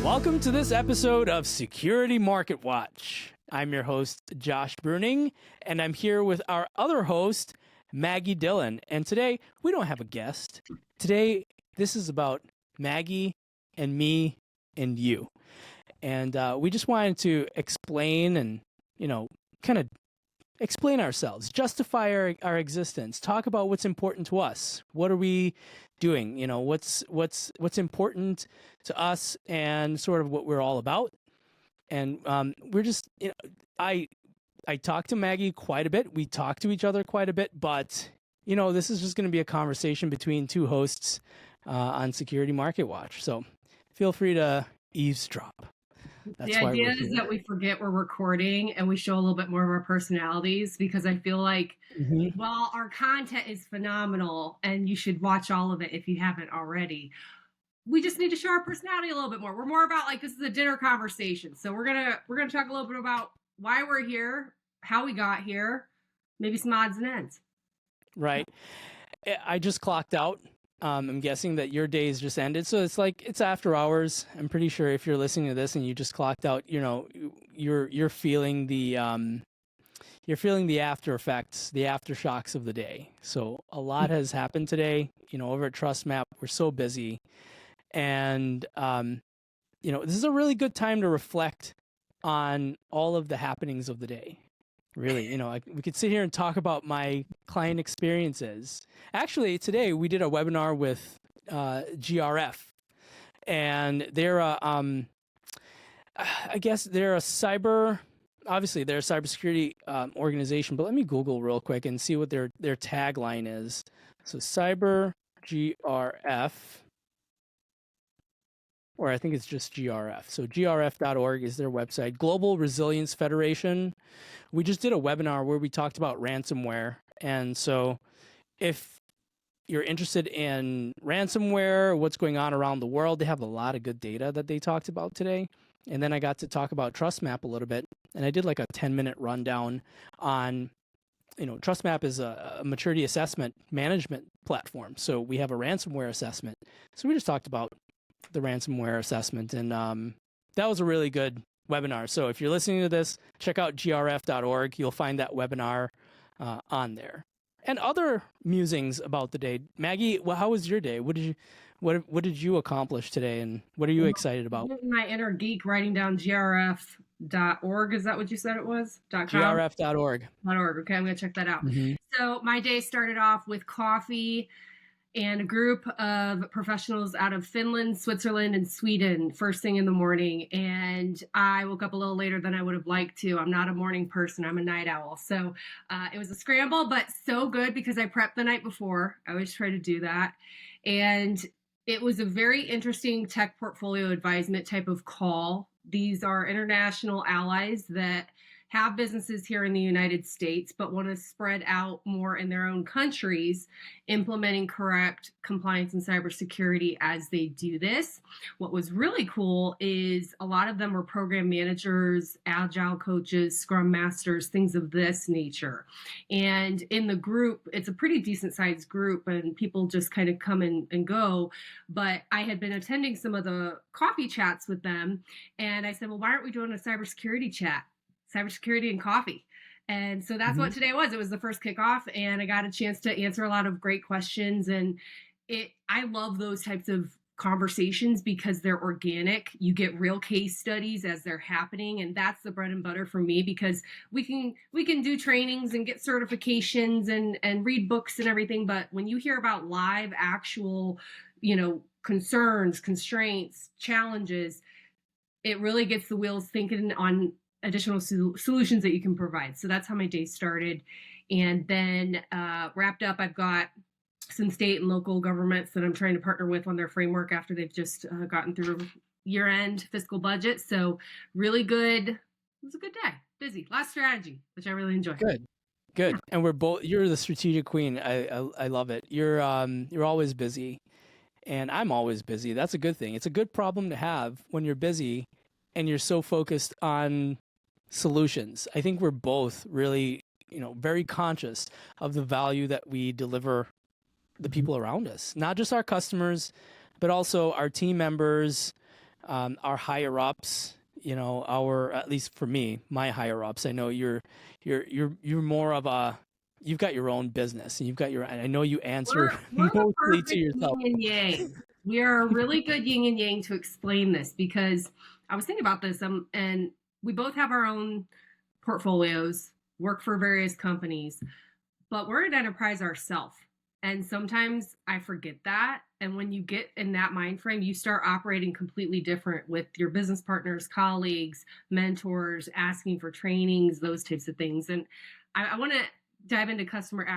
Welcome to this episode of Security Market Watch. I'm your host, Josh Bruning, and I'm here with our other host, Maggie Dillon. And today, we don't have a guest. Today, this is about Maggie and me and you. And we just wanted to explain and, kind of explain ourselves, justify our existence, talk about what's important to us. What are we doing? What's important to us and sort of what we're all about. And we're just, I talk to Maggie quite a bit. We talk to each other quite a bit, but this is just going to be a conversation between two hosts on Security Market Watch. So feel free to eavesdrop. The idea is that we forget we're recording and we show a little bit more of our personalities, because I feel like while our content is phenomenal and you should watch all of it if you haven't already, we just need to show our personality a little bit more. We're more about this is a dinner conversation. So we're gonna talk a little bit about why we're here, how we got here, maybe some odds and ends. Right. I just clocked out. I'm guessing that your days just ended, so it's after hours. I'm pretty sure if you're listening to this and you just clocked out, you're feeling the after effects, the aftershocks of the day. So a lot has happened today. Over at TrustMap, we're so busy, and this is a really good time to reflect on all of the happenings of the day. Really, we could sit here and talk about my client experiences. Actually, today we did a webinar with GRF, and they're obviously they're a cybersecurity organization. But let me Google real quick and see what their tagline is. So Cyber GRF. Or I think it's just GRF. So grf.org is their website. Global Resilience Federation. We just did a webinar where we talked about ransomware. And so if you're interested in ransomware, what's going on around the world, they have a lot of good data that they talked about today. And then I got to talk about TrustMap a little bit. And I did like a 10-minute rundown on, TrustMap is a maturity assessment management platform. So we have a ransomware assessment. So we just talked about the ransomware assessment, and that was a really good webinar. So if you're listening to this, check out grf.org. You'll find that webinar on there. And other musings about the day. Maggie, how was your day? What did you accomplish today, and what are you excited about? My inner geek writing down grf.org. Is that what you said it was? grf.org. Okay, I'm going to check that out. So my day started off with coffee and a group of professionals out of Finland, Switzerland, and Sweden first thing in the morning. And I woke up a little later than I would have liked to. I'm not a morning person. I'm a night owl. So it was a scramble, but so good because I prepped the night before. I always try to do that. And it was a very interesting tech portfolio advisement type of call. These are international allies that have businesses here in the United States, but want to spread out more in their own countries, implementing correct compliance and cybersecurity as they do this. What was really cool is a lot of them were program managers, agile coaches, scrum masters, things of this nature. And in the group, it's a pretty decent sized group and people just kind of come and go. But I had been attending some of the coffee chats with them. And I said, well, why aren't we doing a cybersecurity chat? Cybersecurity and coffee. And so that's what today was. It was the first kickoff, and I got a chance to answer a lot of great questions. And I love those types of conversations because they're organic. You get real case studies as they're happening, and that's the bread and butter for me, because we can do trainings and get certifications and read books and everything, but when you hear about live actual concerns, constraints, challenges, it really gets the wheels thinking on additional solutions that you can provide. So that's how my day started. And then wrapped up, I've got some state and local governments that I'm trying to partner with on their framework after they've just gotten through year-end fiscal budget. So really good. It was a good day. Busy. Last strategy, which I really enjoyed. Good. And you're the strategic queen. I love it. You're always busy, and I'm always busy. That's a good thing. It's a good problem to have when you're busy and you're so focused on solutions. I think we're both really, very conscious of the value that we deliver the people around us, not just our customers, but also our team members, our higher ups, at least for me, my higher ups. I know you're more of a, you've got your own business, and I know you answer we're the mostly perfect to yourself. yin and yang. We are a really good yin and yang to explain this, because I was thinking about this, and we both have our own portfolios, work for various companies, but we're an enterprise ourselves. And sometimes I forget that. And when you get in that mind frame, you start operating completely different with your business partners, colleagues, mentors, asking for trainings, those types of things. And I want to dive into customer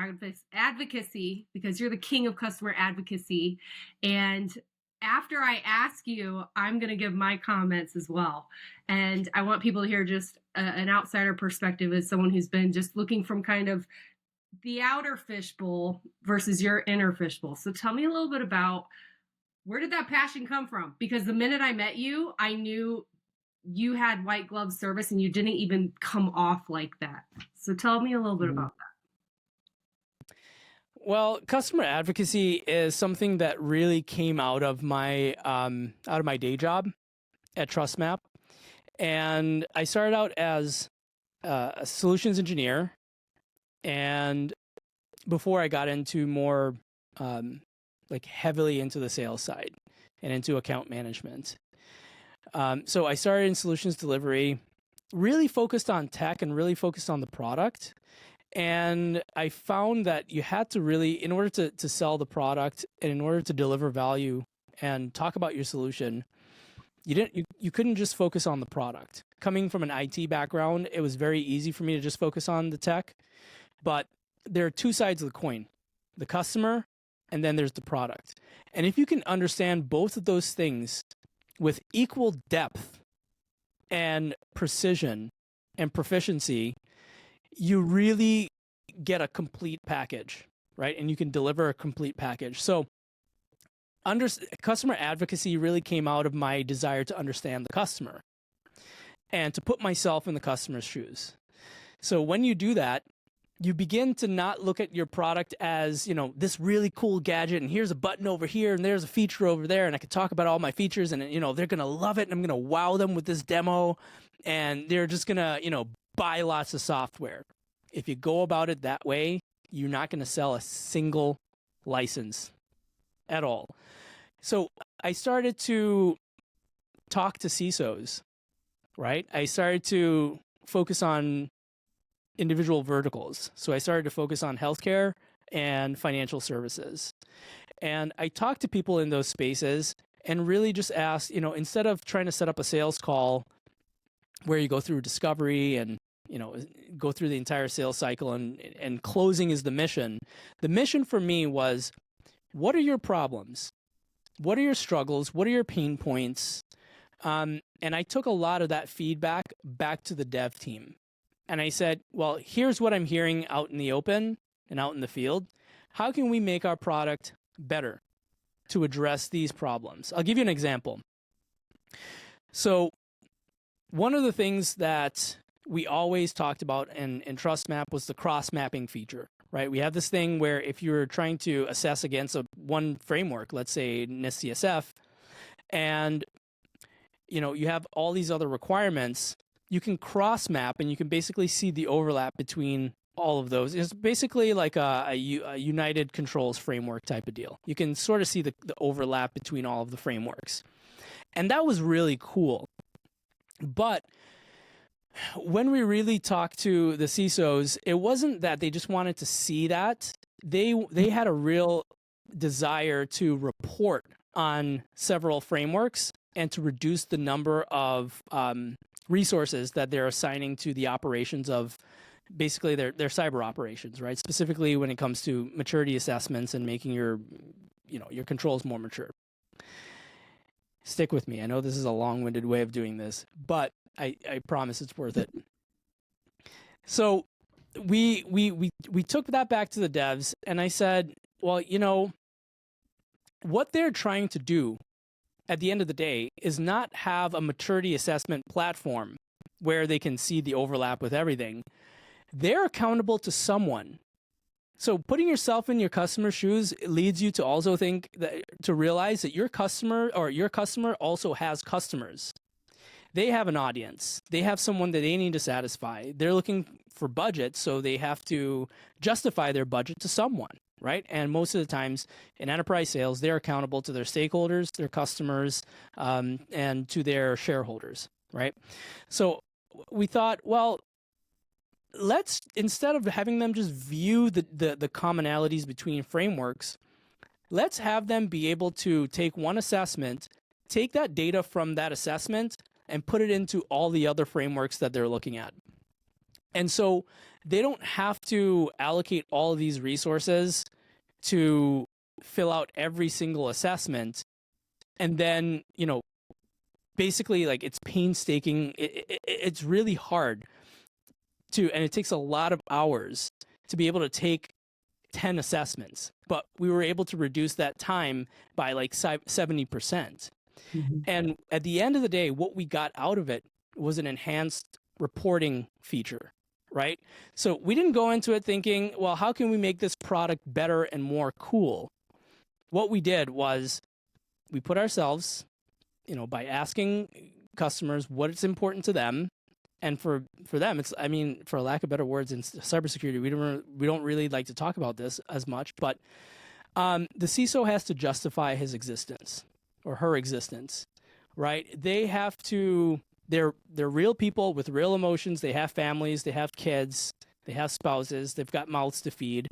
advocacy, because you're the king of customer advocacy. And after I ask you, I'm going to give my comments as well. And I want people to hear just an outsider perspective as someone who's been just looking from kind of the outer fishbowl versus your inner fishbowl. So tell me a little bit about, where did that passion come from? Because the minute I met you, I knew you had white glove service, and you didn't even come off like that. So tell me a little bit about that. Well, customer advocacy is something that really came out of my day job at TrustMap. And I started out as a solutions engineer, and before I got into more heavily into the sales side and into account management. So I started in solutions delivery, really focused on tech and really focused on the product. And I found that you had to really, in order to sell the product and in order to deliver value and talk about your solution, you couldn't just focus on the product. Coming from an IT background, it was very easy for me to just focus on the tech. But there are two sides of the coin, the customer, and then there's the product. And if you can understand both of those things with equal depth and precision and proficiency, you really get a complete package, right? And you can deliver a complete package. So customer advocacy really came out of my desire to understand the customer and to put myself in the customer's shoes. So when you do that, you begin to not look at your product as, this really cool gadget, and here's a button over here, and there's a feature over there, and I could talk about all my features, and, they're going to love it, and I'm going to wow them with this demo, and they're just going to, buy lots of software. If you go about it that way, you're not going to sell a single license at all. So I started to talk to CISOs, right? I started to focus on individual verticals. So I started to focus on healthcare and financial services. And I talked to people in those spaces and really just asked, instead of trying to set up a sales call where you go through discovery and, go through the entire sales cycle and closing is the mission. The mission for me was, what are your problems? What are your struggles? What are your pain points? And I took a lot of that feedback back to the dev team. And I said, well, here's what I'm hearing out in the open and out in the field. How can we make our product better to address these problems? I'll give you an example. So one of the things that we always talked about in TrustMap was the cross-mapping feature, right? We have this thing where if you're trying to assess against one framework, let's say NIST CSF, and you have all these other requirements, you can cross-map and you can basically see the overlap between all of those. It's basically like a United Controls framework type of deal. You can sort of see the overlap between all of the frameworks. And that was really cool. But when we really talked to the CISOs, it wasn't that they just wanted to see that. They had a real desire to report on several frameworks and to reduce the number of resources that they're assigning to the operations of basically their cyber operations, right? Specifically when it comes to maturity assessments and making your controls more mature. Stick with me. I know this is a long-winded way of doing this, but I promise it's worth it. So we took that back to the devs, and I said, well, what they're trying to do at the end of the day is not have a maturity assessment platform where they can see the overlap with everything. They're accountable to someone. So putting yourself in your customer's shoes leads you to also to realize that your customer also has customers. They have an audience. They have someone that they need to satisfy. They're looking for budget, so they have to justify their budget to someone, right? And most of the times in enterprise sales, they're accountable to their stakeholders, their customers, and to their shareholders, right? So we thought, well, let's, instead of having them just view the commonalities between frameworks, let's have them be able to take one assessment, take that data from that assessment, and put it into all the other frameworks that they're looking at. And so they don't have to allocate all of these resources to fill out every single assessment. And then, basically, like, it's painstaking. It's really hard and it takes a lot of hours to be able to take 10 assessments. But we were able to reduce that time by like 70%. Mm-hmm. And at the end of the day, what we got out of it was an enhanced reporting feature, right? So we didn't go into it thinking, well, how can we make this product better and more cool? What we did was we put ourselves, by asking customers what is important to them. And for them, it's, for lack of better words, in cybersecurity, we don't really like to talk about this as much, but the CISO has to justify his existence or her existence, right? They have to, they're real people with real emotions. They have families, they have kids, they have spouses, they've got mouths to feed.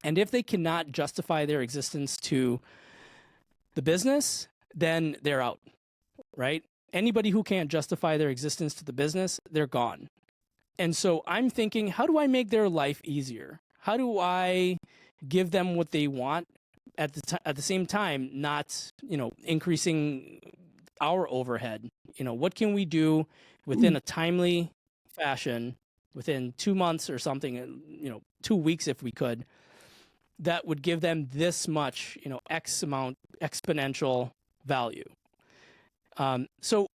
And if they cannot justify their existence to the business, then they're out, right? Anybody who can't justify their existence to the business, they're gone. And so I'm thinking, how do I make their life easier? How do I give them what they want at the same time, not, increasing our overhead? What can we do within a timely fashion, within 2 months or something, 2 weeks if we could, that would give them this much, X amount exponential value? So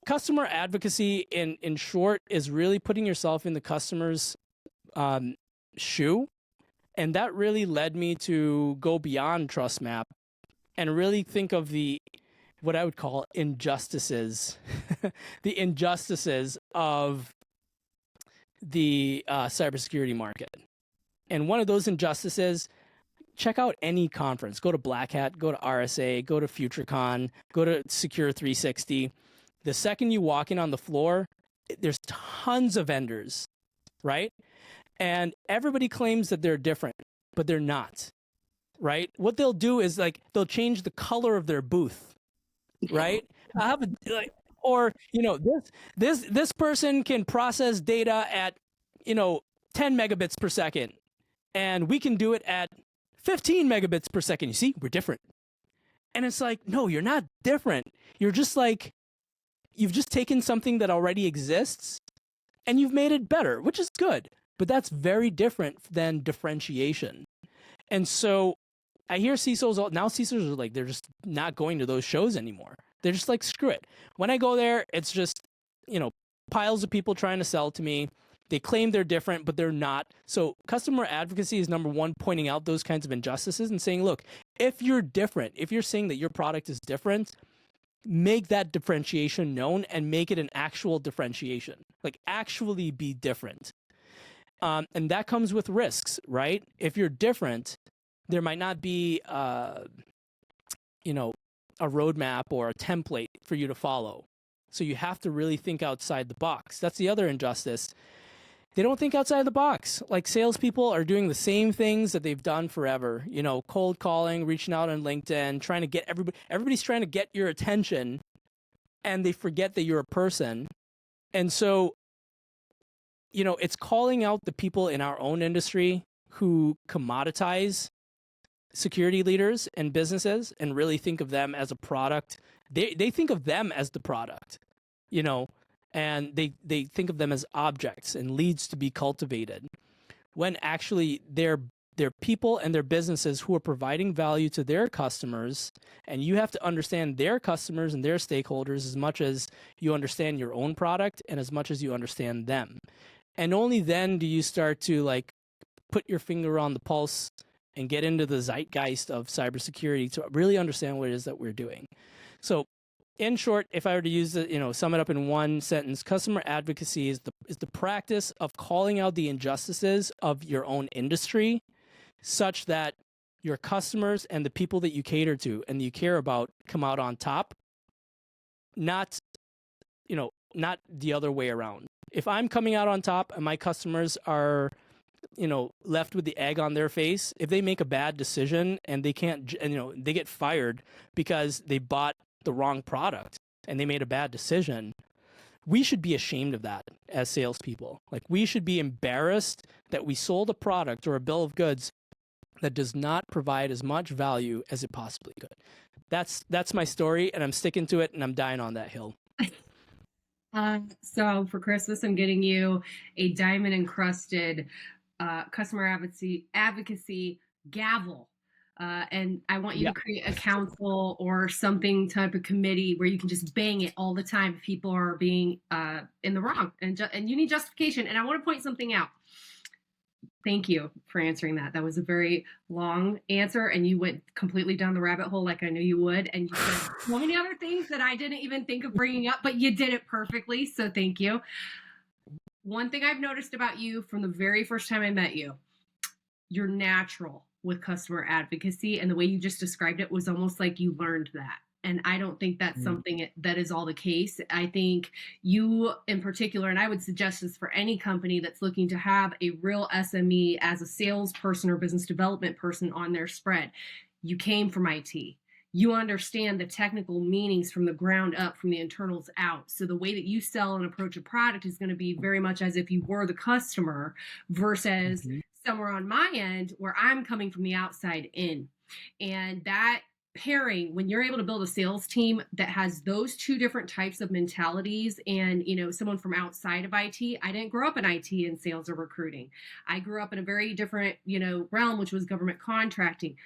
customer advocacy, in short, is really putting yourself in the customer's shoe. And that really led me to go beyond Trust Map and really think of what I would call injustices, the injustices of the cybersecurity market. And one of those injustices, check out any conference. Go to Black Hat, go to RSA, go to FutureCon, go to Secure 360. The second you walk in on the floor, there's tons of vendors, right? And everybody claims that they're different, but they're not, right? What they'll do is they'll change the color of their booth, right? This person can process data at 10 megabits per second, and we can do it at 15 megabits per second. You see, we're different. And it's like, no, you're not different. You're just you've just taken something that already exists and you've made it better, which is good. But that's very different than differentiation. And so I hear CISOs are they're just not going to those shows anymore. They're just screw it. When I go there, it's just, piles of people trying to sell to me. They claim they're different, but they're not. So customer advocacy is number one, pointing out those kinds of injustices and saying, look, if you're different, if you're saying that your product is different, make that differentiation known and make it an actual differentiation. Actually be different. And that comes with risks, right? If you're different, there might not be, a roadmap or a template for you to follow. So you have to really think outside the box. That's the other injustice. They don't think outside the box. Salespeople are doing the same things that they've done forever. Cold calling, reaching out on LinkedIn, trying to get everybody's trying to get your attention, and they forget that you're a person. And so, it's calling out the people in our own industry who commoditize security leaders and businesses and really think of them as a product. They think of them as the product, and they think of them as objects and leads to be cultivated, when actually they're people and their businesses who are providing value to their customers. And you have to understand their customers and their stakeholders as much as you understand your own product and as much as you understand them. And only then do you start to put your finger on the pulse and get into the zeitgeist of cybersecurity to really understand what it is that we're doing. So in short, if I were to use it, sum it up in one sentence, customer advocacy is the practice of calling out the injustices of your own industry such that your customers and the people that you cater to and you care about come out on top, not the other way around. If I'm coming out on top and my customers are, left with the egg on their face, if they make a bad decision and they can't, they get fired because they bought the wrong product and they made a bad decision, we should be ashamed of that as salespeople. Like, we should be embarrassed that we sold a product or a bill of goods that does not provide as much value as it possibly could. That's my story, and I'm sticking to it, and I'm dying on that hill. So for Christmas, I'm getting you a diamond encrusted customer advocacy gavel. And I want you to create a council or something type of committee where you can just bang it all the time if people are being in the wrong, and you need justification. And I want to point something out. Thank you for answering that. That was a very long answer, and you went completely down the rabbit hole like I knew you would. And you said so many other things that I didn't even think of bringing up, but you did it perfectly. So thank you. One thing I've noticed about you from the very first time I met you, you're natural with customer advocacy, and the way you just described it was almost like you learned that. And I don't think that's something that is all the case. I think you in particular, and I would suggest this for any company that's looking to have a real SME as a salesperson or business development person on their spread, you came from IT. You understand the technical meanings from the ground up, from the internals out. So the way that you sell and approach a product is going to be very much as if you were the customer versus somewhere on my end where I'm coming from the outside in. And that pairing, when you're able to build a sales team that has those two different types of mentalities, and someone from outside of IT, I didn't grow up in IT and sales or recruiting. I grew up in a very different realm, which was government contracting.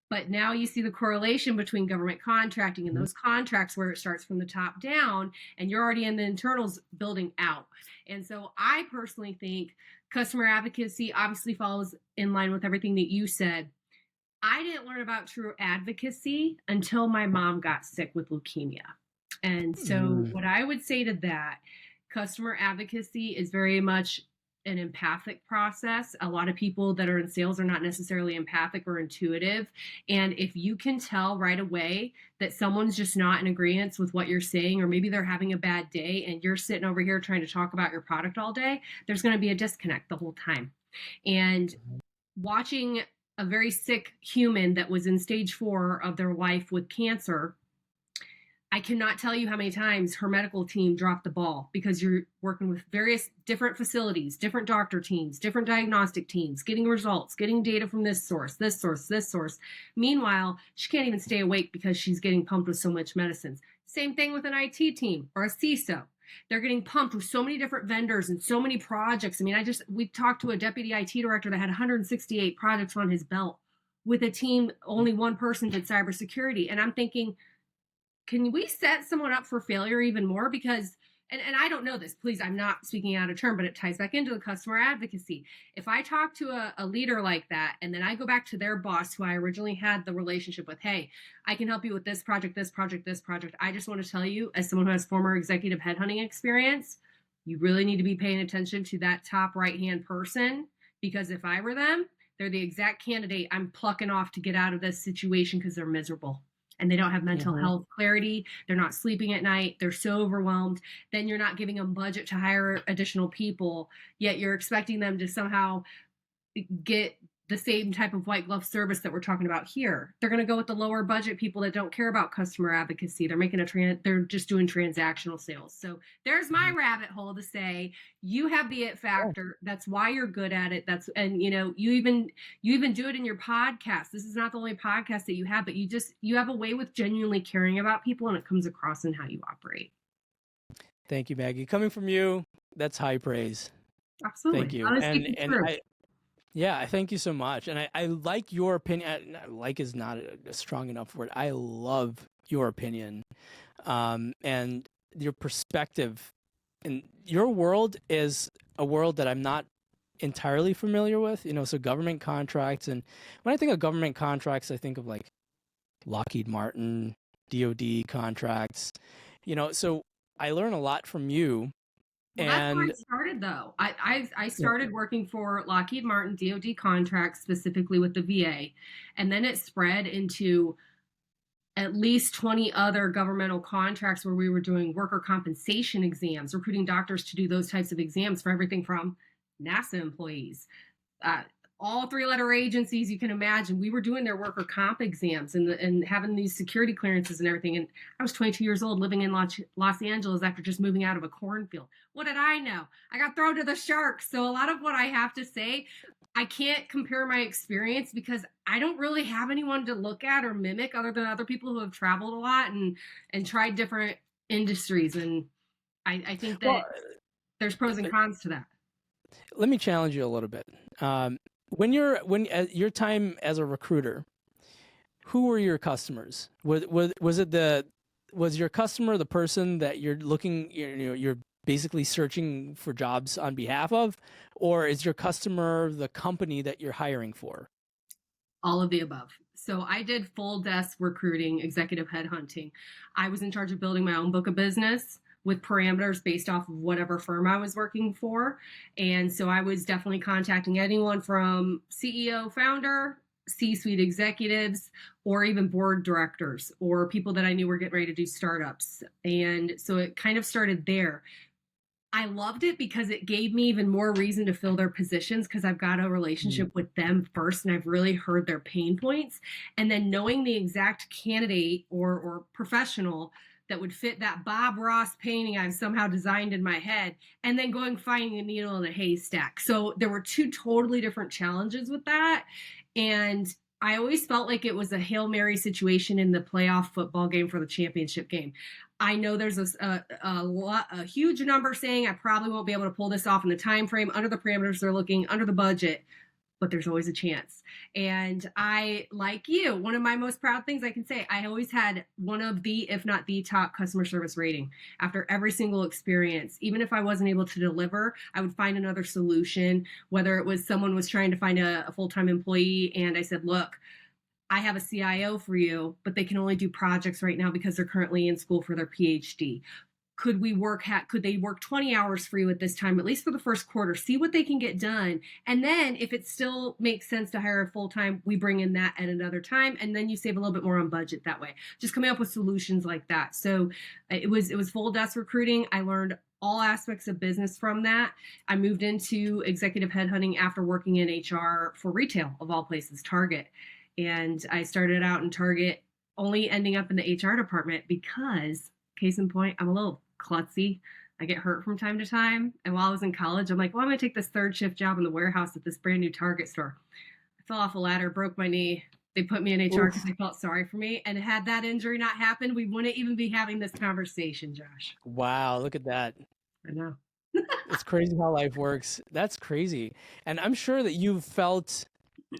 But now you see the correlation between government contracting and those contracts where it starts from the top down, and you're already in the internals building out. And so I personally think customer advocacy obviously follows in line with everything that you said. I didn't learn about true advocacy until my mom got sick with leukemia. And so what I would say to that, customer advocacy is very much an empathic process. A lot of people that are in sales are not necessarily empathic or intuitive. And if you can tell right away that someone's just not in agreement with what you're saying, or maybe they're having a bad day and you're sitting over here trying to talk about your product all day, there's going to be a disconnect the whole time. And watching a very sick human that was in stage 4 of their life with cancer, I cannot tell you how many times her medical team dropped the ball, because you're working with various different facilities, different doctor teams, different diagnostic teams, getting results, getting data from this source, this source, this source. Meanwhile, she can't even stay awake because she's getting pumped with so much medicines. Same thing with an IT team or a CISO. They're getting pumped with so many different vendors and so many projects. I mean, we talked to a deputy IT director that had 168 projects on his belt with a team, only one person did cybersecurity. And I'm thinking, can we set someone up for failure even more? Because, and I don't know this, please, I'm not speaking out of turn, but it ties back into the customer advocacy. If I talk to a leader like that, and then I go back to their boss who I originally had the relationship with, hey, I can help you with this project, this project, this project. I just want to tell you, as someone who has former executive headhunting experience, you really need to be paying attention to that top right-hand person, because if I were them, they're the exact candidate I'm plucking off to get out of this situation because they're miserable. And they don't have mental health clarity. They're not sleeping at night. They're so overwhelmed. Then you're not giving them budget to hire additional people, yet you're expecting them to somehow get the same type of white glove service that we're talking about here. They're going to go with the lower budget people that don't care about customer advocacy. They're making they're just doing transactional sales. So there's my rabbit hole to say, you have the it factor. That's why you're good at it. And you even do it in your podcast. This is not the only podcast that you have, but you have a way with genuinely caring about people, and it comes across in how you operate. Thank you, Maggie. Coming from you, that's high praise. Absolutely. Thank you. I thank you so much. And I like your opinion. Like is not a strong enough word. I love your opinion and your perspective. And your world is a world that I'm not entirely familiar with, so government contracts. And when I think of government contracts, I think of like Lockheed Martin, DoD contracts, so I learn a lot from you. Well, that's where And I started, though. I started working for Lockheed Martin DoD contracts, specifically with the VA, and then it spread into at least 20 other governmental contracts where we were doing worker compensation exams, recruiting doctors to do those types of exams for everything from NASA employees, uh, all three-letter agencies you can imagine. We were doing their worker comp exams and having these security clearances and everything. And I was 22 years old living in Los Angeles after just moving out of a cornfield. What did I know? I got thrown to the sharks. So a lot of what I have to say, I can't compare my experience because I don't really have anyone to look at or mimic other than other people who have traveled a lot and tried different industries. And I think that there's pros and cons to that. Let me challenge you a little bit. When your time as a recruiter, who were your customers? Was your customer the person that you're basically searching for jobs on behalf of, or is your customer the company that you're hiring for? All of the above. So I did full desk recruiting, executive headhunting. I was in charge of building my own book of business with parameters based off of whatever firm I was working for. And so I was definitely contacting anyone from CEO, founder, C-suite executives, or even board directors, or people that I knew were getting ready to do startups. And so it kind of started there. I loved it because it gave me even more reason to fill their positions because I've got a relationship with them first and I've really heard their pain points. And then knowing the exact candidate or professional that would fit that Bob Ross painting I've somehow designed in my head, and then going finding a needle in a haystack. So there were two totally different challenges with that. And I always felt like it was a Hail Mary situation in the playoff football game for the championship game. I know there's a huge number saying I probably won't be able to pull this off in the time frame, under the parameters they're looking, under the budget, but there's always a chance. And I, like you, one of my most proud things I can say, I always had one of the, if not the top customer service rating after every single experience. Even if I wasn't able to deliver, I would find another solution, whether it was someone was trying to find a full-time employee and I said, look, I have a CIO for you, but they can only do projects right now because they're currently in school for their PhD. Could they work 20 hours for you at this time, at least for the first quarter, see what they can get done. And then if it still makes sense to hire a full-time, we bring in that at another time. And then you save a little bit more on budget that way. Just coming up with solutions like that. So it was full desk recruiting. I learned all aspects of business from that. I moved into executive headhunting after working in HR for retail, of all places, Target. And I started out in Target, only ending up in the HR department because, case in point, I'm a little klutzy. I get hurt from time to time. And while I was in college, I'm like, well, I'm going to take this third shift job in the warehouse at this brand new Target store. I fell off a ladder, broke my knee. They put me in HR because they felt sorry for me. And had that injury not happened, we wouldn't even be having this conversation, Josh. Wow, look at that. I know. It's crazy how life works. That's crazy. And I'm sure that you've felt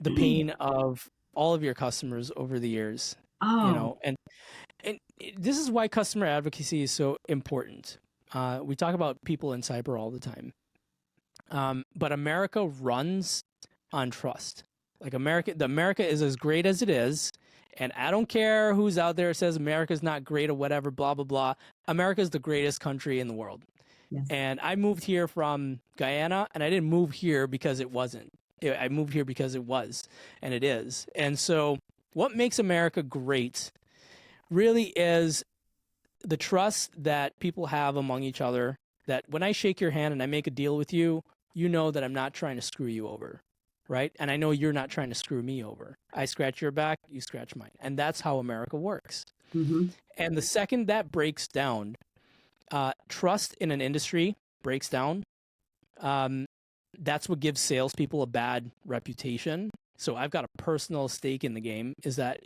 the pain of all of your customers over the years. And this is why customer advocacy is so important. We talk about people in cyber all the time. But America runs on trust. Like America is as great as it is. And I don't care who's out there says America's not great or whatever, blah, blah, blah. America's the greatest country in the world. Yes. And I moved here from Guyana, and I didn't move here because it wasn't. I moved here because it was, and it is. And so what makes America great really is the trust that people have among each other, that when I shake your hand and I make a deal with you, you know that I'm not trying to screw you over, right? And I know you're not trying to screw me over. I scratch your back, you scratch mine. And that's how America works. Mm-hmm. And the second that breaks down, trust in an industry breaks down. That's what gives salespeople a bad reputation. So I've got a personal stake in the game, is that,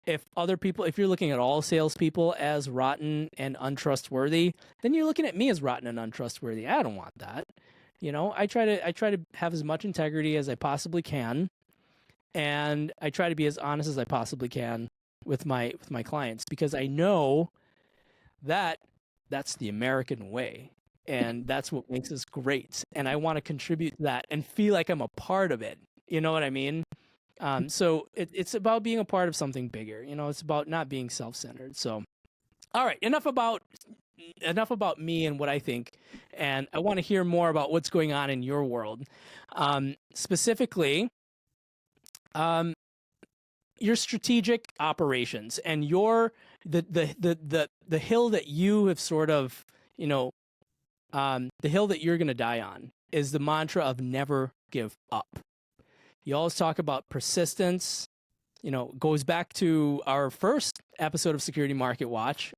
if you're looking at all salespeople as rotten and untrustworthy, then you're looking at me as rotten and untrustworthy. I don't want that. I try to have as much integrity as I possibly can, and I try to be as honest as I possibly can with my clients, because I know that that's the American way. And that's what makes us great. And I want to contribute to that and feel like I'm a part of it. You know what I mean? So it's about being a part of something bigger. It's about not being self-centered. So, all right, enough about me and what I think. And I want to hear more about what's going on in your world. Specifically, your strategic operations and the hill that you have sort of, the hill that you're going to die on is the mantra of never give up. You always talk about persistence, goes back to our first episode of Security Market Watch.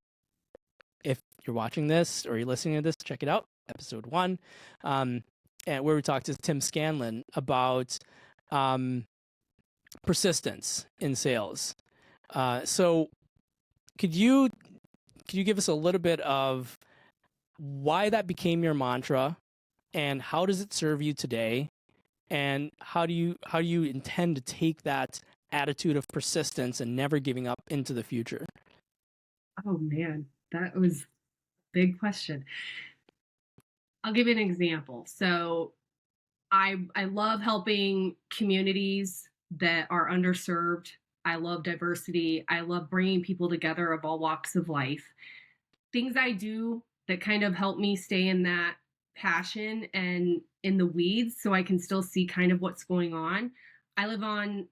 If you're watching this or you're listening to this, check it out, episode 1, and where we talked to Tim Scanlon about persistence in sales. So could you give us a little bit of why that became your mantra, and how does it serve you today, and how do you intend to take that attitude of persistence and never giving up into the future? Oh man, that was a big question. I'll give you an example. So I love helping communities that are underserved. I love diversity. I love bringing people together of all walks of life. Things I do that kind of help me stay in that passion and in the weeds so I can still see kind of what's going on. I live on,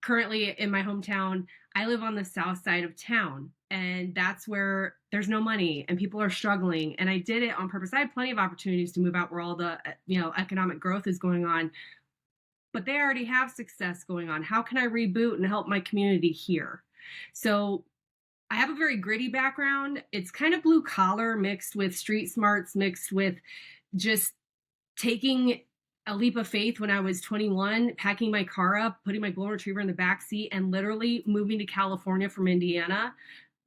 currently in my hometown, I live on the south side of town, and that's where there's no money and people are struggling. And I did it on purpose. I had plenty of opportunities to move out where all the, economic growth is going on, but they already have success going on. How can I reboot and help my community here? So I have a very gritty background. It's kind of blue collar mixed with street smarts, mixed with just taking a leap of faith when I was 21, packing my car up, putting my golden retriever in the back seat, and literally moving to California from Indiana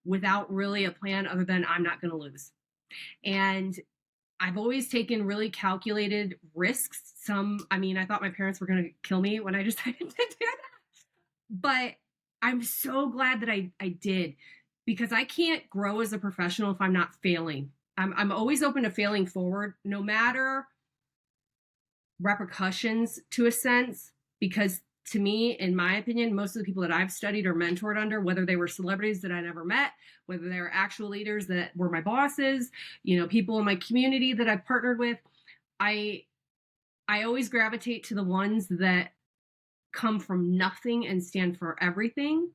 without really a plan other than I'm not going to lose. And I've always taken really calculated risks. I thought my parents were going to kill me when I decided to do that. But I'm so glad that I did, because I can't grow as a professional if I'm not failing. I'm always open to failing forward, no matter repercussions to a sense, because to me, in my opinion, most of the people that I've studied or mentored under, whether they were celebrities that I never met, whether they were actual leaders that were my bosses, people in my community that I've partnered with, I always gravitate to the ones that come from nothing and stand for everything,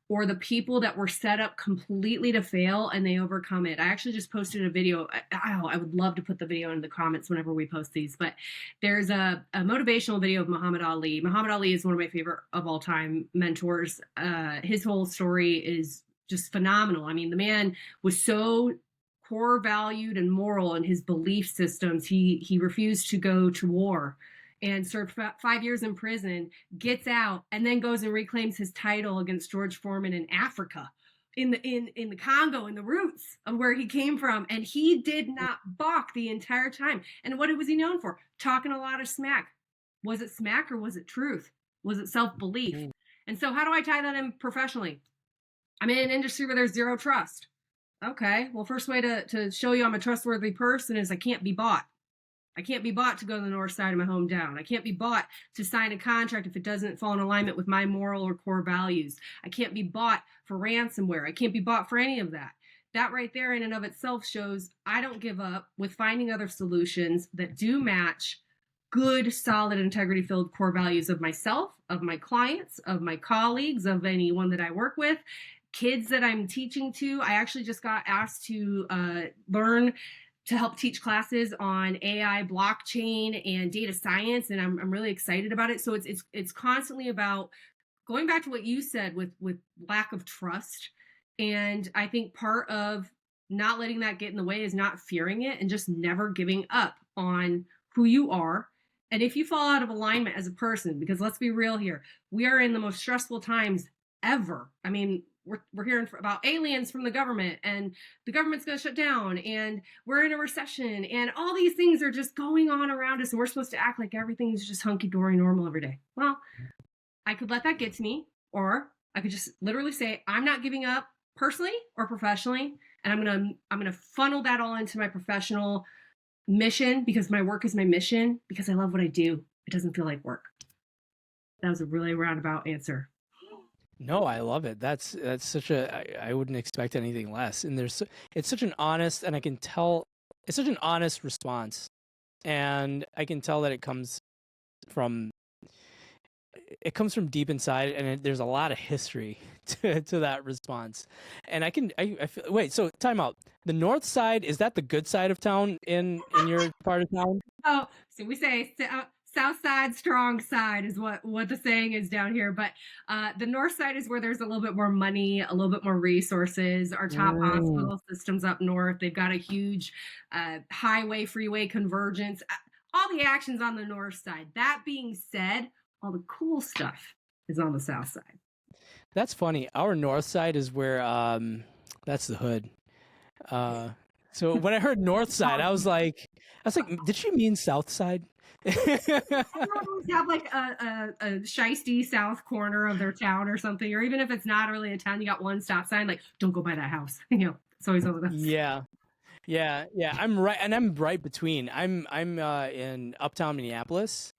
or the people that were set up completely to fail and they overcome it. I actually just posted a video. I would love to put the video in the comments whenever we post these, but there's a motivational video of Muhammad Ali. Muhammad Ali is one of my favorite of all time mentors. His whole story is just phenomenal. I mean, the man was so core valued and moral in his belief systems. He refused to go to war and served 5 years in prison, gets out, and then goes and reclaims his title against George Foreman in Africa, in the Congo, in the roots of where he came from. And he did not balk the entire time. And what was he known for? Talking a lot of smack. Was it smack or was it truth? Was it self-belief? And so how do I tie that in professionally? I'm in an industry where there's zero trust. Okay, well, first way to show you I'm a trustworthy person is I can't be bought. I can't be bought to go to the north side of my hometown. I can't be bought to sign a contract if it doesn't fall in alignment with my moral or core values. I can't be bought for ransomware. I can't be bought for any of that. That right there in and of itself shows I don't give up with finding other solutions that do match good, solid, integrity-filled core values of myself, of my clients, of my colleagues, of anyone that I work with, kids that I'm teaching to. I actually just got asked to learn to help teach classes on AI, blockchain, and data science, and I'm really excited about it. So it's constantly about going back to what you said with lack of trust. And I think part of not letting that get in the way is not fearing it and just never giving up on who you are. And if you fall out of alignment as a person, because let's be real here, we are in the most stressful times ever. I mean, we're hearing about aliens from the government, and the government's going to shut down, and we're in a recession, and all these things are just going on around us, and we're supposed to act like everything's just hunky-dory normal every day. Well, I could let that get to me, or I could just literally say, I'm not giving up personally or professionally, and I'm gonna funnel that all into my professional mission, because my work is my mission, because I love what I do. It doesn't feel like work. That was a really roundabout answer. No, I love it. That's such a I wouldn't expect anything less. And it's such an honest, and I can tell it's such an honest response. And I can tell that from it comes from deep inside, and there's a lot of history to that response. And I feel, wait, so time out. The north side, is that the good side of town in your part of town? Oh, so we say south side, strong side is what the saying is down here. But the north side is where there's a little bit more money, a little bit more resources. Our top hospital systems up north, they've got a huge highway, freeway convergence. All the action's on the north side. That being said, all the cool stuff is on the south side. That's funny. Our north side is where that's the hood. So when I heard north side, I was like, did she mean south side? Everyone have like a shisty south corner of their town or something, or even if it's not really a town, you got one stop sign like, don't go by that house. It's always over there. Yeah. I'm right between. I'm in uptown Minneapolis,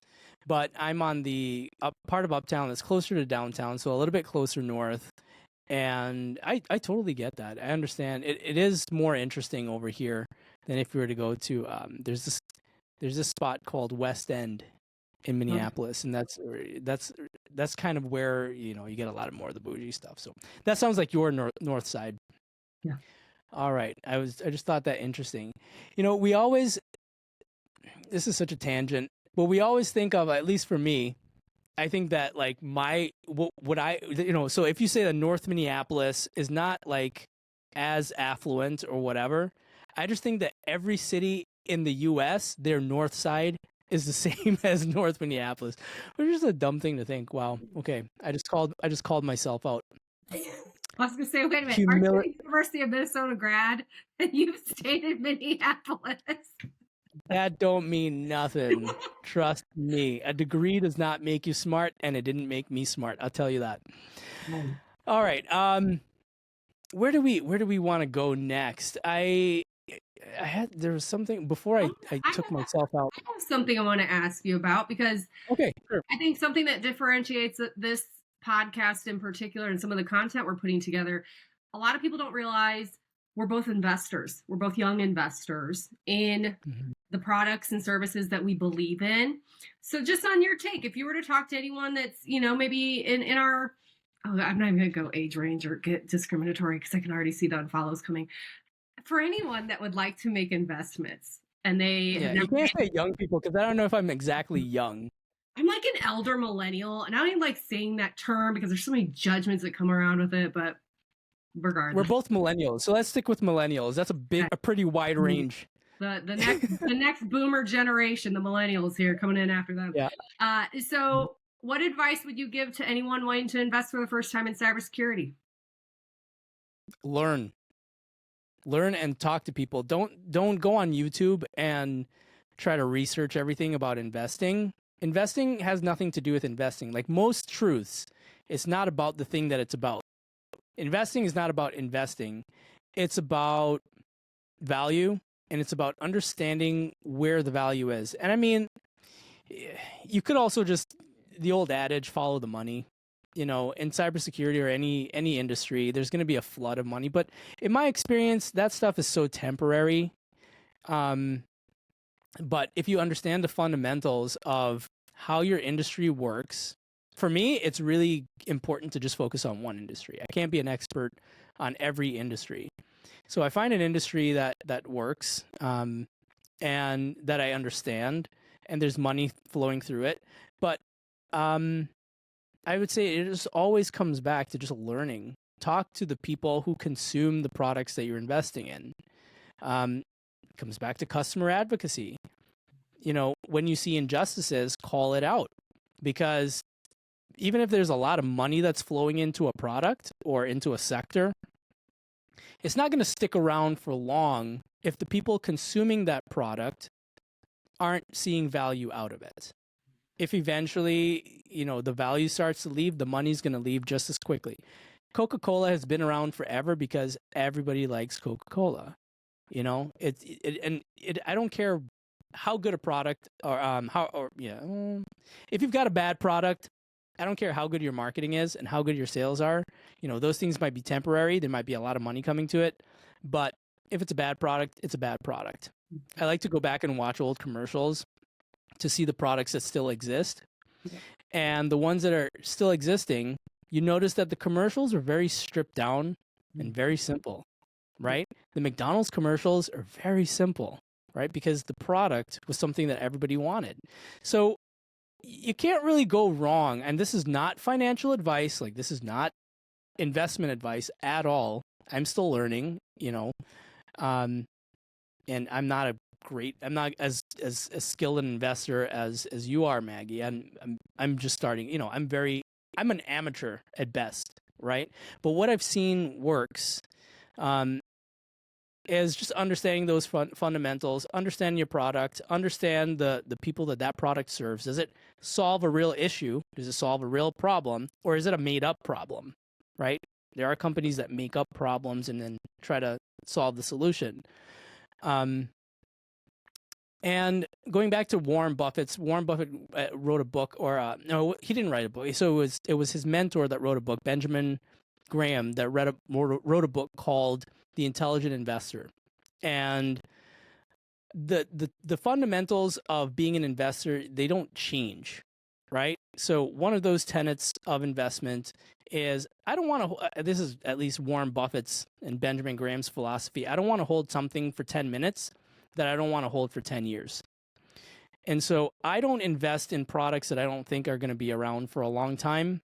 but I'm on the part of uptown that's closer to downtown, so a little bit closer north. And I totally get that. I understand. It is more interesting over here than if we were to go to there's this spot called West End in Minneapolis, and that's kind of where you get a lot of more of the bougie stuff. So that sounds like your north side. Yeah. All right. I just thought that interesting. This is such a tangent, but we always think of, at least for me, I think that like so if you say that North Minneapolis is not like as affluent or whatever, I just think that every city in the US, their north side is the same as North Minneapolis, which is a dumb thing to think. Wow. Okay. I just called myself out. I was gonna say, wait a minute, aren't you a University of Minnesota grad and you've stayed in Minneapolis? That don't mean nothing. Trust me. A degree does not make you smart, and it didn't make me smart. I'll tell you that. All right. Where do we want to go next? There was something before I took myself out. I have something I want to ask you about, because okay, sure. I think something that differentiates this podcast in particular and some of the content we're putting together, a lot of people don't realize we're both investors. We're both young investors in the products and services that we believe in. So just on your take, if you were to talk to anyone that's, maybe in our, I'm not even going to go age range or get discriminatory because I can already see the unfollows coming. For anyone that would like to make investments and you can't say young people, because I don't know if I'm exactly young. I'm like an elder millennial, and I don't even like saying that term because there's so many judgments that come around with it, but regardless. We're both millennials, so let's stick with millennials. That's a pretty wide range. The next boomer generation, the millennials here coming in after them. Yeah. So what advice would you give to anyone wanting to invest for the first time in cybersecurity? Learn and talk to people. Don't go on YouTube and try to research everything about investing. Investing has nothing to do with investing. Like most truths, it's not about the thing that it's about. Investing is not about investing. It's about value, and it's about understanding where the value is. And I mean, you could also just, the old adage, follow the money. In cybersecurity or any industry, there's going to be a flood of money. But in my experience, that stuff is so temporary. But if you understand the fundamentals of how your industry works, for me, it's really important to just focus on one industry. I can't be an expert on every industry. So I find an industry that works and that I understand, and there's money flowing through it. But I would say it just always comes back to just learning. Talk to the people who consume the products that you're investing in. Comes back to customer advocacy. When you see injustices, call it out, because even if there's a lot of money that's flowing into a product or into a sector, it's not going to stick around for long if the people consuming that product aren't seeing value out of it. If eventually, the value starts to leave, the money's going to leave just as quickly. Coca-Cola has been around forever because everybody likes Coca-Cola. I don't care how good a product if you've got a bad product, I don't care how good your marketing is and how good your sales are. Those things might be temporary. There might be a lot of money coming to it, but if it's a bad product, it's a bad product. I like to go back and watch old commercials to see the products that still exist. Yeah. And the ones that are still existing, you notice that the commercials are very stripped down and very simple, right? The McDonald's commercials are very simple, right? Because the product was something that everybody wanted. So you can't really go wrong. And this is not financial advice. Like, this is not investment advice at all. I'm still learning, and I'm not as skilled an investor as you are, Maggie. And I'm just starting, I'm an amateur at best, right? But what I've seen works, is just understanding those fundamentals, understand your product, understand the people that product serves. Does it solve a real issue? Does it solve a real problem? Or is it a made up problem, right? There are companies that make up problems and then try to solve the solution. And going back to Warren Buffett wrote a book, or no, he didn't write a book. So it was his mentor that wrote a book, Benjamin Graham, that wrote a book called The Intelligent Investor. And the fundamentals of being an investor, they don't change, right? So one of those tenets of investment is, I don't want to, this is at least Warren Buffett's and Benjamin Graham's philosophy, I don't want to hold something for 10 minutes that I don't want to hold for 10 years. And so I don't invest in products that I don't think are going to be around for a long time.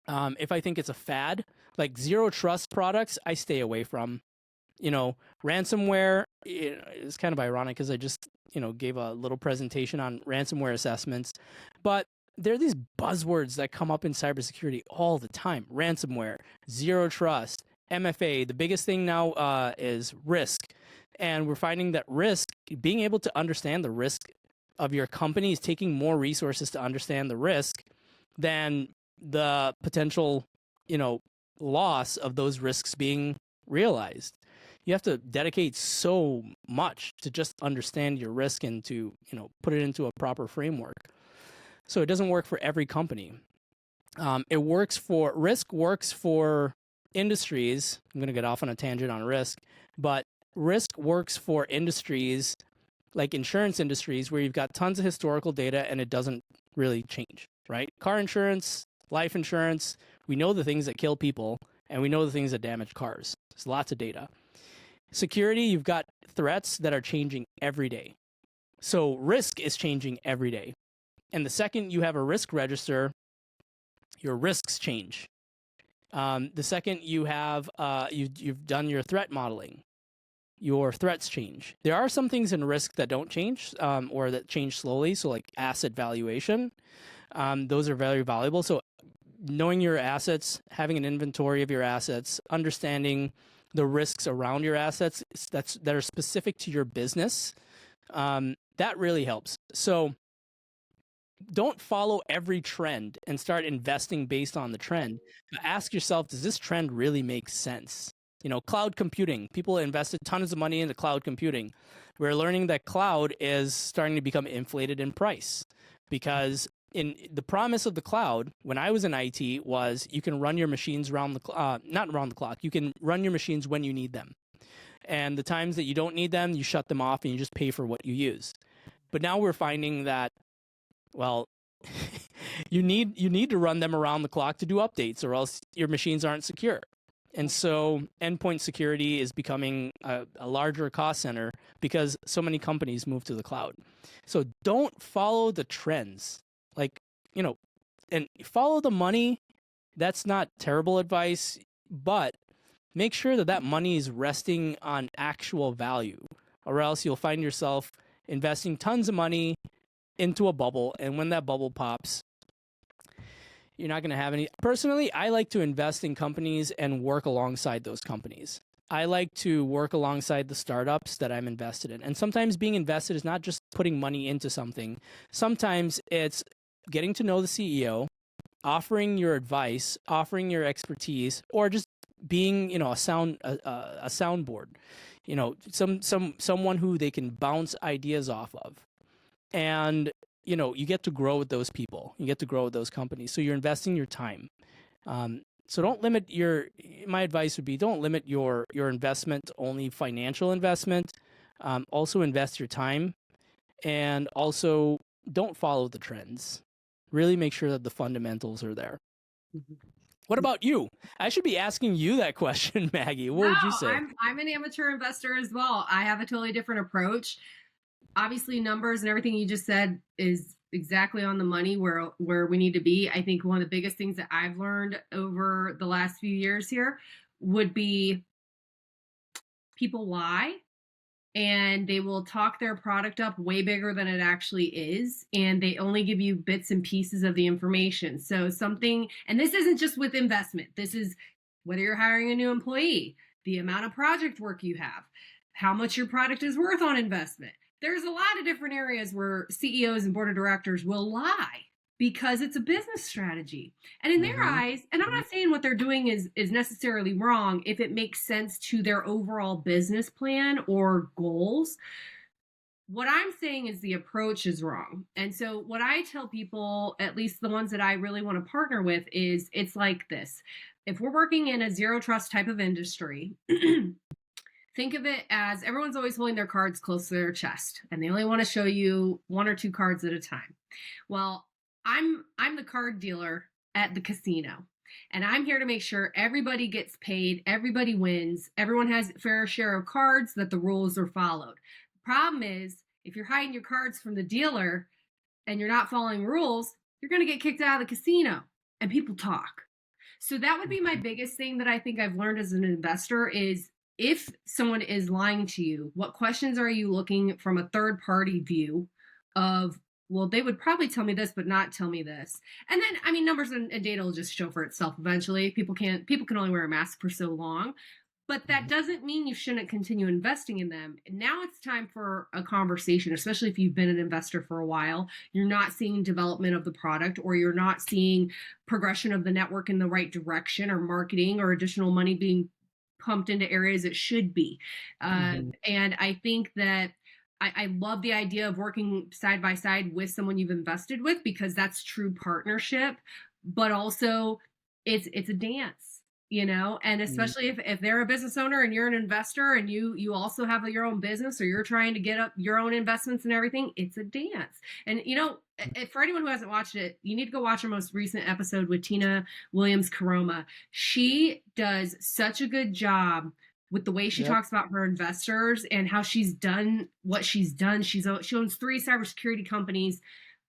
If I think it's a fad, like zero trust products, I stay away from. Ransomware, it's kind of ironic because I just, gave a little presentation on ransomware assessments. But there are these buzzwords that come up in cybersecurity all the time. Ransomware, zero trust, MFA. The biggest thing now is risk. And we're finding that risk, being able to understand the risk of your company, is taking more resources to understand the risk than the potential, loss of those risks being realized. You have to dedicate so much to just understand your risk and to, put it into a proper framework. So it doesn't work for every company. Risk works for industries. I'm going to get off on a tangent on risk, but risk works for industries like insurance industries where you've got tons of historical data and it doesn't really change, right? Car insurance, life insurance, we know the things that kill people and we know the things that damage cars. There's lots of data. Security, you've got threats that are changing every day. So risk is changing every day. And the second you have a risk register, your risks change. The second you have, you've done your threat modeling, your threats change. There are some things in risk that don't change, or that change slowly. So like asset valuation, those are very valuable. So knowing your assets, having an inventory of your assets, understanding the risks around your assets that are specific to your business, that really helps. So don't follow every trend and start investing based on the trend. But ask yourself, does this trend really make sense? Cloud computing. People invested tons of money into cloud computing. We're learning that cloud is starting to become inflated in price because in the promise of the cloud, when I was in IT, was you can run your machines not around the clock. You can run your machines when you need them. And the times that you don't need them, you shut them off and you just pay for what you use. But now we're finding that, well, you need to run them around the clock to do updates or else your machines aren't secure. And so endpoint security is becoming a larger cost center because so many companies move to the cloud. So don't follow the trends. And follow the money. That's not terrible advice, but make sure that money is resting on actual value, or else you'll find yourself investing tons of money into a bubble. And when that bubble pops, you're not going to have any. Personally, I like to invest in companies and work alongside those companies. I like to work alongside the startups that I'm invested in. And sometimes being invested is not just putting money into something. Sometimes it's getting to know the CEO, offering your advice, offering your expertise, or just being, a soundboard, someone who they can bounce ideas off of. And, you get to grow with those people. You get to grow with those companies. So you're investing your time. So don't limit my advice would be, don't limit your investment to only financial investment. Also invest your time, and also don't follow the trends. Really make sure that the fundamentals are there. Mm-hmm. What about you? I should be asking you that question, Maggie. What would you say? I'm an amateur investor as well. I have a totally different approach. Obviously, numbers and everything you just said is exactly on the money where we need to be. I think one of the biggest things that I've learned over the last few years here would be people lie, and they will talk their product up way bigger than it actually is, and they only give you bits and pieces of the information. So something, and this isn't just with investment, this is whether you're hiring a new employee, the amount of project work you have, how much your product is worth on investment. There's a lot of different areas where CEOs and board of directors will lie because it's a business strategy. And in their eyes, and I'm not saying what they're doing is necessarily wrong if it makes sense to their overall business plan or goals. What I'm saying is the approach is wrong. And so what I tell people, at least the ones that I really want to partner with, is it's like this. If we're working in a zero trust type of industry, think of it as everyone's always holding their cards close to their chest, and they only want to show you one or two cards at a time. Well, I'm the card dealer at the casino, and I'm here to make sure everybody gets paid, everybody wins, everyone has a fair share of cards, that the rules are followed. The problem is, if you're hiding your cards from the dealer and you're not following rules, you're going to get kicked out of the casino, and people talk. So that would be my biggest thing that I think I've learned as an investor is, if someone is lying to you, what questions are you looking from a third party view of, well, they would probably tell me this, but not tell me this. And then, I mean, numbers and data will just show for itself eventually. People can only wear a mask for so long, but that doesn't mean you shouldn't continue investing in them. Now it's time for a conversation, especially if you've been an investor for a while. You're not seeing development of the product, or you're not seeing progression of the network in the right direction, or marketing or additional money being pumped into areas it should be. And I think that I love the idea of working side by side with someone you've invested with, because that's true partnership, but also it's a dance, and especially if they're a business owner and you're an investor and you also have your own business, or you're trying to get up your own investments and everything, it's a dance. And, for anyone who hasn't watched it, you need to go watch our most recent episode with Tina Williams-Caroma. She does such a good job with the way she talks about her investors and how she's done what she's done. She owns 3 cybersecurity companies.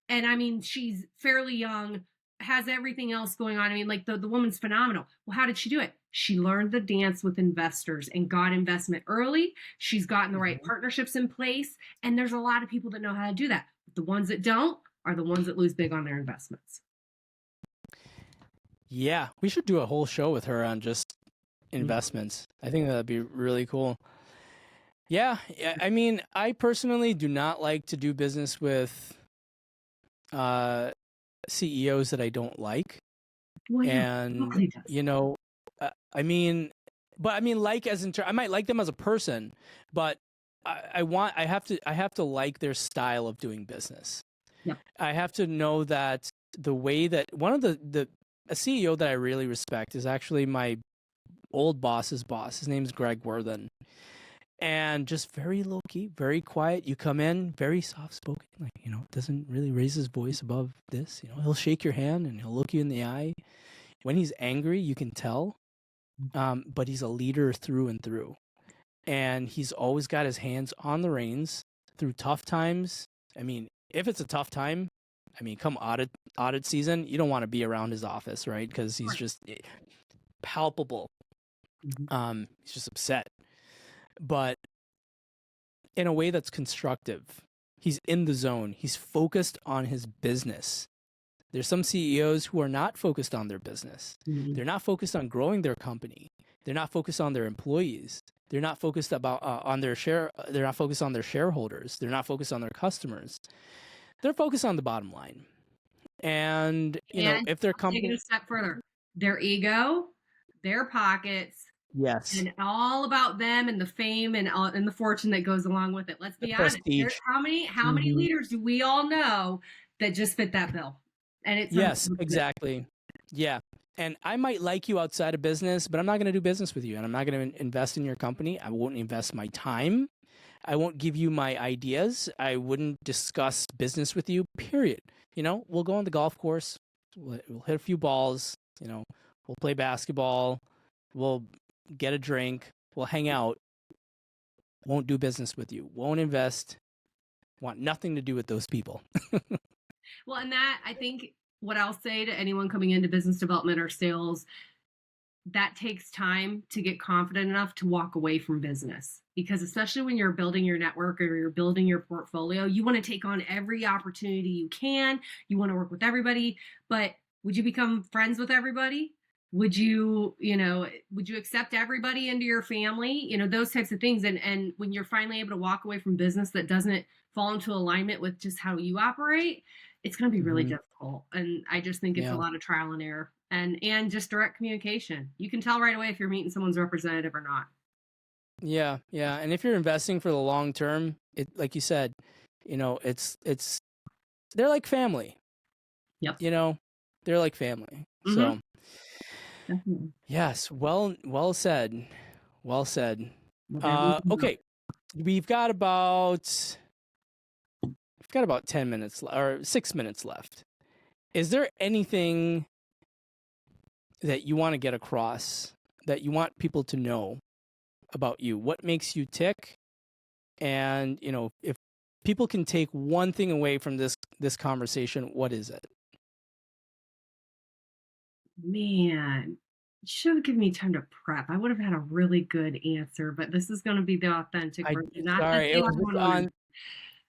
And I mean, she's fairly young, has everything else going on. I mean, like the woman's phenomenal. Well, how did she do it? She learned the dance with investors and got investment early. She's gotten the right partnerships in place. And there's a lot of people that know how to do that. But the ones that don't are the ones that lose big on their investments. Yeah, we should do a whole show with her on just investments. I think that'd be really cool. Yeah, I mean, I personally do not like to do business with CEOs that I don't like. Well, and I mean, like as in I might like them as a person, but I have to like their style of doing business. Yeah. I have to know that the way that one of a CEO that I really respect is actually my old boss's boss. His name's Greg Worthen. And just very low key, very quiet. You come in, very soft spoken, doesn't really raise his voice above this. He'll shake your hand and he'll look you in the eye. When he's angry, you can tell. But he's a leader through and through. And he's always got his hands on the reins through tough times. I mean, if it's a tough time, come audit season, you don't want to be around his office, right? Because he's just palpable. He's just upset. But in a way that's constructive. He's in the zone. He's focused on his business. There's some CEOs who are not focused on their business. They're not focused on growing their company. They're not focused on their employees. They're not focused on their They're not focused on their shareholders. They're not focused on their customers. They're focused on the bottom line. And if their company, take it a step further, their ego, their pockets Yes. and all about them and the fame and the fortune that goes along with it. Let's The be honest. prestige. How many leaders do we all know that just fit that bill? And it's Yes, exactly. Yeah. And I might like you outside of business, but I'm not going to do business with you, and I'm not going to invest in your company. I won't invest my time. I won't give you my ideas. I wouldn't discuss business with you, period. We'll go on the golf course. We'll hit a few balls. We'll play basketball. We'll get a drink. We'll hang out. Won't do business with you. Won't invest. Want nothing to do with those people. Well, and that, I think what I'll say to anyone coming into business development or sales, that takes time to get confident enough to walk away from business. Because especially when you're building your network or you're building your portfolio, you want to take on every opportunity you can. You want to work with everybody, but would you become friends with everybody? Would you accept everybody into your family? Those types of things. And when you're finally able to walk away from business that doesn't fall into alignment with just how you operate, it's going to be really difficult. And I just think it's a lot of trial and error and just direct communication. You can tell right away if you're meeting someone's representative or not. Yeah. Yeah. And if you're investing for the long term, like you said, they're like family. Yep. They're like family. Mm-hmm. So Definitely. yes, well said. Well said. Okay. We've got about 10 minutes or 6 minutes left. Is there anything that you want to get across, that you want people to know about you? What makes you tick? And, if people can take one thing away from this conversation, what is it? Man, you should have given me time to prep. I would have had a really good answer, but this is going to be the authentic version. Sorry, it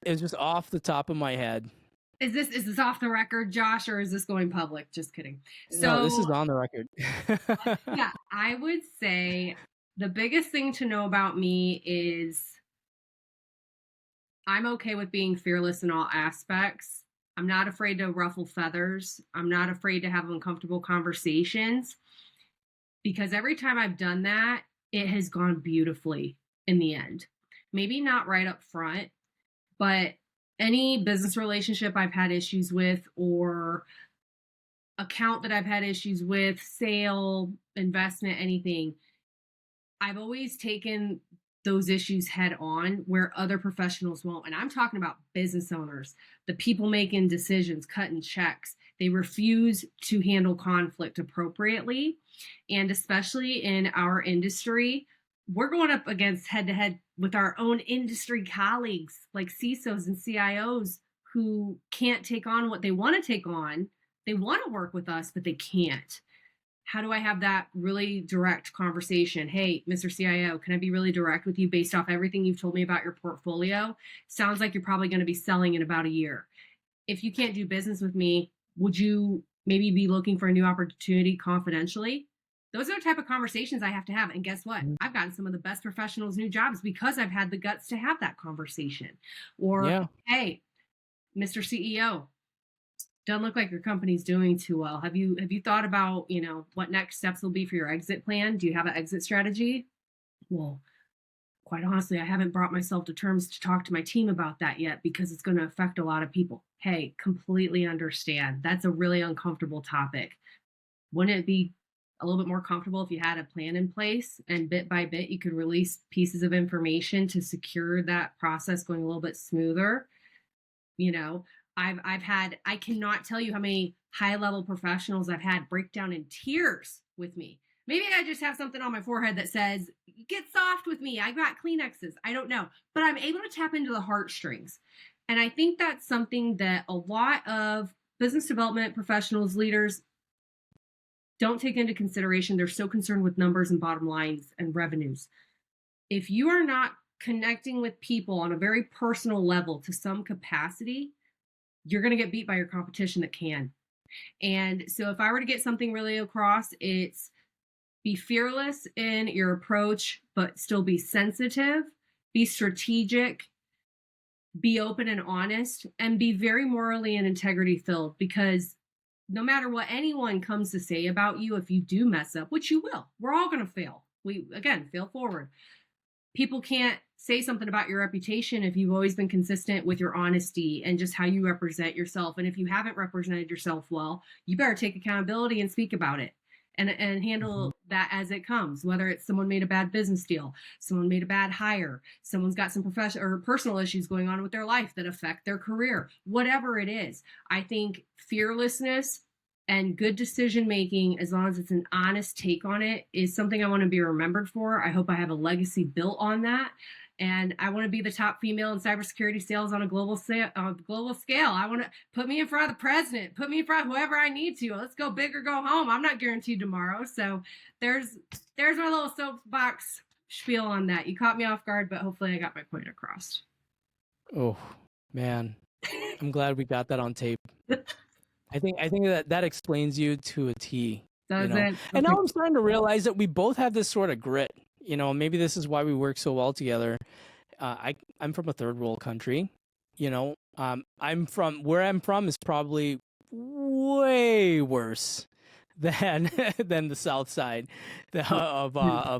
was just off the top of my head. Is this off the record, Josh, or is this going public? Just kidding. No, this is on the record. Yeah, I would say the biggest thing to know about me is I'm okay with being fearless in all aspects. I'm not afraid to ruffle feathers. I'm not afraid to have uncomfortable conversations, because every time I've done that, it has gone beautifully in the end. Maybe not right up front, but any business relationship I've had issues with, or account that I've had issues with, sale, investment, anything, I've always taken those issues head on where other professionals won't. And I'm talking about business owners, the people making decisions, cutting checks. They refuse to handle conflict appropriately. And especially in our industry, we're going up against head to head with our own industry colleagues like CISOs and CIOs who can't take on what they want to take on. They want to work with us, but they can't. How do I have that really direct conversation? Hey, Mr. CIO, can I be really direct with you based off everything you've told me about your portfolio? Sounds like you're probably going to be selling in about a year. If you can't do business with me, would you maybe be looking for a new opportunity confidentially? Those are the type of conversations I have to have. And guess what? I've gotten some of the best professionals new jobs because I've had the guts to have that conversation. Or, hey, Mr. CEO, doesn't look like your company's doing too well. Have you thought about, what next steps will be for your exit plan? Do you have an exit strategy? Well, quite honestly, I haven't brought myself to terms to talk to my team about that yet because it's going to affect a lot of people. Hey, completely understand. That's a really uncomfortable topic. Wouldn't it be a little bit more comfortable if you had a plan in place and bit by bit you could release pieces of information to secure that process going a little bit smoother? I cannot tell you how many high-level professionals I've had break down in tears with me. Maybe I just have something on my forehead that says, get soft with me. I got Kleenexes. I don't know. But I'm able to tap into the heartstrings. And I think that's something that a lot of business development professionals, leaders, don't take into consideration. They're so concerned with numbers and bottom lines and revenues. If you are not connecting with people on a very personal level to some capacity, you're going to get beat by your competition that can. And so if I were to get something really across, it's be fearless in your approach, but still be sensitive, be strategic, be open and honest, and be very morally and integrity filled, because no matter what anyone comes to say about you, if you do mess up, which you will, we're all going to fail. We, again, fail forward. People can't say something about your reputation if you've always been consistent with your honesty and just how you represent yourself. And if you haven't represented yourself well, you better take accountability and speak about it and handle that as it comes, whether it's someone made a bad business deal, someone made a bad hire, someone's got some professional or personal issues going on with their life that affect their career, whatever it is. I think fearlessness and good decision making, as long as it's an honest take on it, is something I want to be remembered for. I hope I have a legacy built on that. And I want to be the top female in cybersecurity sales on a global scale. I want to put me in front of the president, put me in front of whoever I need to. Let's go big or go home. I'm not guaranteed tomorrow. So there's my little soapbox spiel on that. You caught me off guard, but hopefully I got my point across. Oh, man. I'm glad we got that on tape. I think that explains you to a T. Does it? Okay. And now I'm starting to realize that we both have this sort of grit. Maybe this is why we work so well together. I'm from a third world country. I'm from where I'm from is probably way worse than the south side of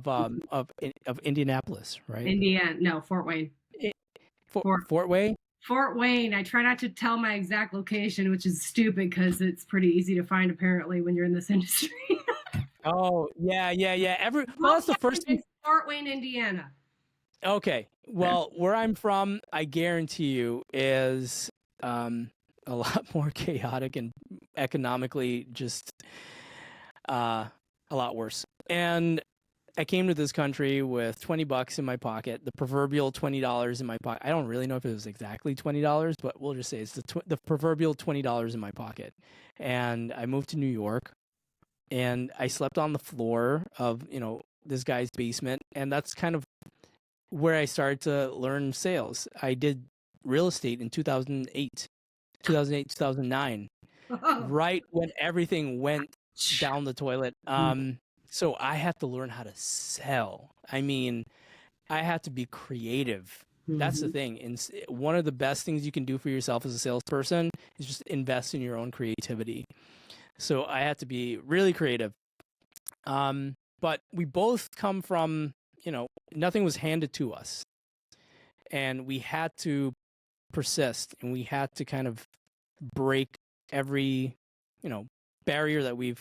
Indianapolis, right? Fort Wayne. Fort Wayne. Fort Wayne. I try not to tell my exact location, which is stupid because it's pretty easy to find apparently when you're in this industry. Oh, yeah. Well, that's the first thing. Fort Wayne, Indiana. Okay. Well, where I'm from, I guarantee you, is a lot more chaotic and economically just a lot worse. And I came to this country with $20 in my pocket, the proverbial $20 in my pocket. I don't really know if it was exactly $20, but we'll just say it's the proverbial $20 in my pocket. And I moved to New York, and I slept on the floor of, this guy's basement. And that's kind of where I started to learn sales. I did real estate in 2008, 2009, right when everything went down the toilet. So I had to learn how to sell. I mean, I had to be creative. That's the thing. And one of the best things you can do for yourself as a salesperson is just invest in your own creativity. So I had to be really creative. But we both come from, nothing was handed to us. And we had to persist, and we had to kind of break every, barrier that we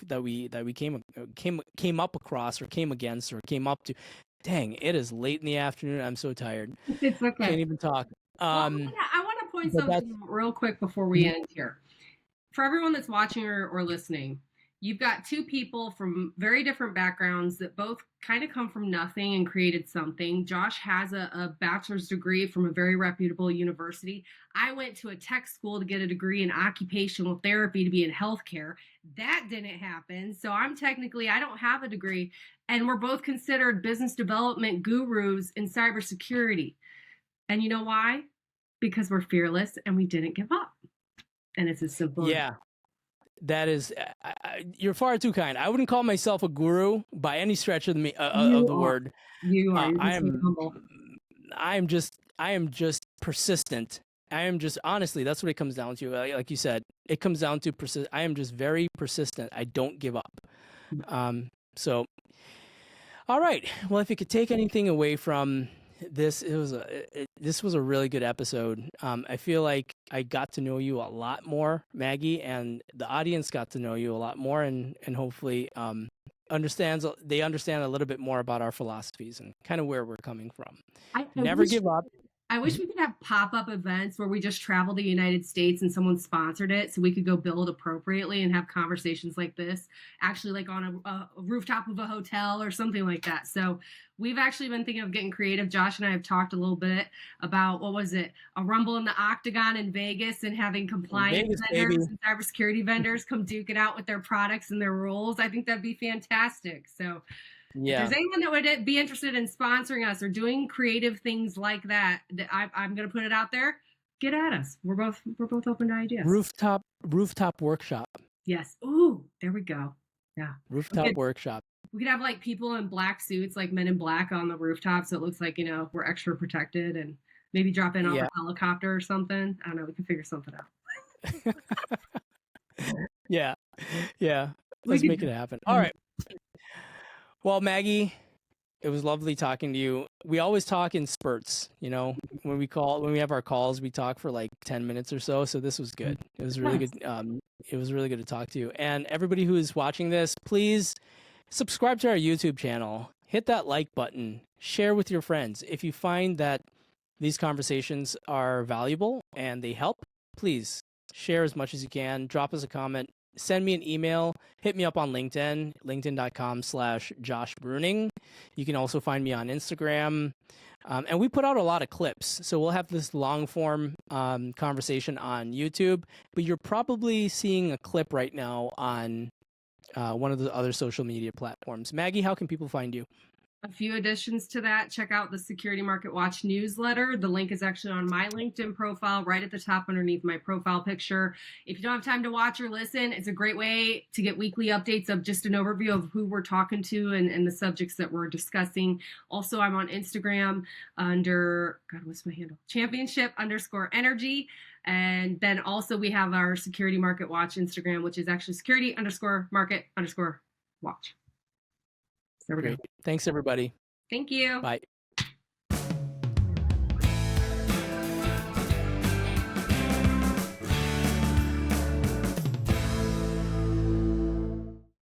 came up across or came against or came up to. Dang, it is late in the afternoon. I'm so tired. It's okay. Can't even talk. I want to point something real quick before we end here. For everyone that's watching or listening, you've got two people from very different backgrounds that both kind of come from nothing and created something. Josh has a bachelor's degree from a very reputable university. I went to a tech school to get a degree in occupational therapy to be in healthcare. That didn't happen. So I don't have a degree. And we're both considered business development gurus in cybersecurity. And you know why? Because we're fearless and we didn't give up. And it's as simple. Yeah. That is, you're far too kind. I wouldn't call myself a guru by any stretch of the word. You are. I am just persistent. I am just, honestly, that's what it comes down to. Like you said, it comes down to I am just very persistent. I don't give up. So, all right. Well, if you could take anything away from this, this was a really good episode. I feel like I got to know you a lot more, Maggie, and the audience got to know you a lot more, and hopefully understand a little bit more about our philosophies and kind of where we're coming from. Never give up. I wish we could have pop-up events where we just travel to the United States and someone sponsored it so we could go build appropriately and have conversations like this, actually like on a rooftop of a hotel or something like that. So we've actually been thinking of getting creative. Josh and I have talked a little bit about, a Rumble in the Octagon in Vegas and having compliance vendors and cybersecurity vendors come duke it out with their products and their roles. I think that'd be fantastic. So yeah. If there's anyone that would be interested in sponsoring us or doing creative things like that, I'm going to put it out there. Get at us. We're both open to ideas. Rooftop workshop. Yes. Ooh, there we go. Yeah. Rooftop workshop. We could have like people in black suits, like Men in Black, on the rooftop, so it looks like we're extra protected, and maybe drop in on a helicopter or something. I don't know. We can figure something out. Yeah. Yeah, let's make it happen. All right. Well, Maggie, it was lovely talking to you. We always talk in spurts, you know. When we have our calls, we talk for like 10 minutes or so. So this was good. It was really good. It was really good to talk to you. And everybody who is watching this, please subscribe to our YouTube channel. Hit that like button. Share with your friends. If you find that these conversations are valuable and they help, please share as much as you can. Drop us a comment. Send me an email. Hit me up on LinkedIn, linkedin.com/Josh Bruning. You can also find me on Instagram. And we put out a lot of clips. So we'll have this long form conversation on YouTube, but you're probably seeing a clip right now on one of the other social media platforms. Maggie, how can people find you? A few additions to that. Check out the Security Market Watch newsletter. The link is actually on my LinkedIn profile, right at the top underneath my profile picture. If you don't have time to watch or listen, it's a great way to get weekly updates of just an overview of who we're talking to and the subjects that we're discussing. Also, I'm on Instagram under, God, what's my handle? Championship_energy. And then also we have our Security Market Watch Instagram, which is actually security_market_watch. There we go. Thanks, everybody. Thank you. Bye.